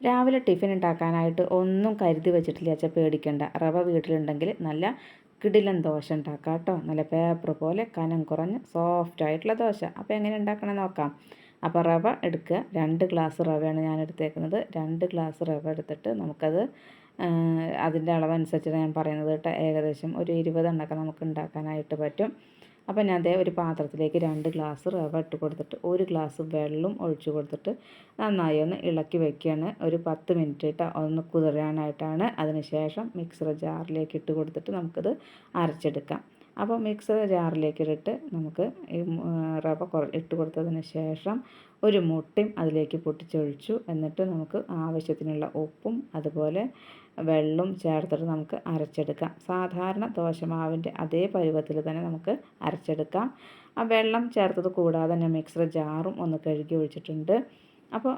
രാവിലെ ടിഫിൻ ഉണ്ടാക്കാനായിട്ട് ഒന്നും കരുതി വെച്ചിട്ടില്ല വെച്ചാൽ പേടിക്കണ്ട. റവ വീട്ടിലുണ്ടെങ്കിൽ നല്ല കിടിലൻ ദോശ ഉണ്ടാക്കാം കേട്ടോ. നല്ല പേപ്പർ പോലെ കനം കുറഞ്ഞ് സോഫ്റ്റ് ആയിട്ടുള്ള ദോശ. അപ്പോൾ എങ്ങനെ ഉണ്ടാക്കണം നോക്കാം. അപ്പോൾ റവ എടുക്കുക. 2 ഗ്ലാസ് റവയാണ് ഞാൻ എടുത്തേക്കുന്നത്. 2 ഗ്ലാസ് റവ എടുത്തിട്ട് നമുക്കത് അതിൻ്റെ അളവനുസരിച്ചാണ് ഞാൻ പറയുന്നത് കേട്ടോ. ഏകദേശം ഒരു 20 എണ്ണമൊക്കെ നമുക്ക് ഉണ്ടാക്കാനായിട്ട് പറ്റും. അപ്പോൾ ഞാൻ അതേ ഒരു പാത്രത്തിലേക്ക് 2 ഗ്ലാസ് റവ ഇട്ട് കൊടുത്തിട്ട് 1 ഗ്ലാസ് വെള്ളം ഒഴിച്ച് കൊടുത്തിട്ട് നന്നായി ഒന്ന് ഇളക്കി വയ്ക്കുകയാണ്. ഒരു 10 മിനിറ്റ് ഇട്ട് ഒന്ന് കുതിരാനായിട്ടാണ്. അതിന് ശേഷം മിക്സർ ജാറിലേക്ക് ഇട്ട് കൊടുത്തിട്ട് നമുക്കത് അരച്ചെടുക്കാം. അപ്പോൾ മിക്സർ ജാറിലേക്ക് ഇട്ടിട്ട് നമുക്ക് ഈ റവ ഇട്ട് കൊടുത്തതിന് ശേഷം ഒരു മുട്ടയും അതിലേക്ക് പൊട്ടിച്ചൊഴിച്ചു. എന്നിട്ട് നമുക്ക് ആവശ്യത്തിനുള്ള ഉപ്പും അതുപോലെ വെള്ളം ചേർത്തിട്ട് നമുക്ക് അരച്ചെടുക്കാം. സാധാരണ ദോശമാവിൻ്റെ അതേ പരുവത്തിൽ തന്നെ നമുക്ക് അരച്ചെടുക്കാം. ആ വെള്ളം ചേർത്തത് കൂടാതെ തന്നെ മിക്സർ ജാറും ഒന്ന് കഴുകി ഒഴിച്ചിട്ടുണ്ട്. അപ്പോൾ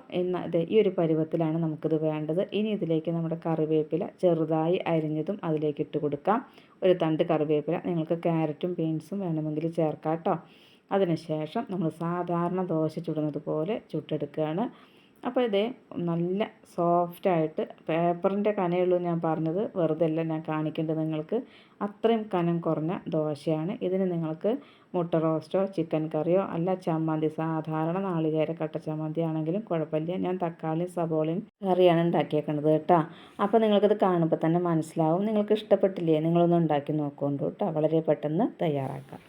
ഈ ഒരു പരുവത്തിലാണ് നമുക്കിത് വേണ്ടത്. ഇനി ഇതിലേക്ക് നമ്മുടെ കറിവേപ്പില ചെറുതായി അരിഞ്ഞതും അതിലേക്ക് ഇട്ട് കൊടുക്കാം. ഒരു തണ്ട് കറിവേപ്പില. നിങ്ങൾക്ക് ക്യാരറ്റും ബീൻസും വേണമെങ്കിൽ ചേർക്കാം കേട്ടോ. അതിനുശേഷം നമ്മൾ സാധാരണ ദോശ ചുടുന്നത് പോലെ ചുട്ടെടുക്കുകയാണ്. അപ്പോൾ ഇതേ നല്ല സോഫ്റ്റായിട്ട് പേപ്പറിൻ്റെ കനയുള്ളൂ ഞാൻ പറഞ്ഞത്, വെറുതെ അല്ല ഞാൻ കാണിക്കേണ്ടത് നിങ്ങൾക്ക്. അത്രയും കനം കുറഞ്ഞ ദോശയാണ്. ഇതിന് നിങ്ങൾക്ക് മുട്ട റോസ്റ്റോ ചിക്കൻ കറിയോ അല്ല ചമ്മന്തി, സാധാരണ നാളികേര കട്ട ചമ്മന്തി ആണെങ്കിലും കുഴപ്പമില്ല. ഞാൻ തക്കാളിയും സബോളയും കറിയാണ് ഉണ്ടാക്കിയേക്കുന്നത് കേട്ടോ. അപ്പോൾ നിങ്ങൾക്കത് കാണുമ്പോൾ തന്നെ മനസ്സിലാവും. നിങ്ങൾക്ക് ഇഷ്ടപ്പെട്ടില്ലേ? നിങ്ങളൊന്ന് ഉണ്ടാക്കി നോക്കുകൊണ്ടു കേട്ടോ. വളരെ പെട്ടെന്ന് തയ്യാറാക്കാം.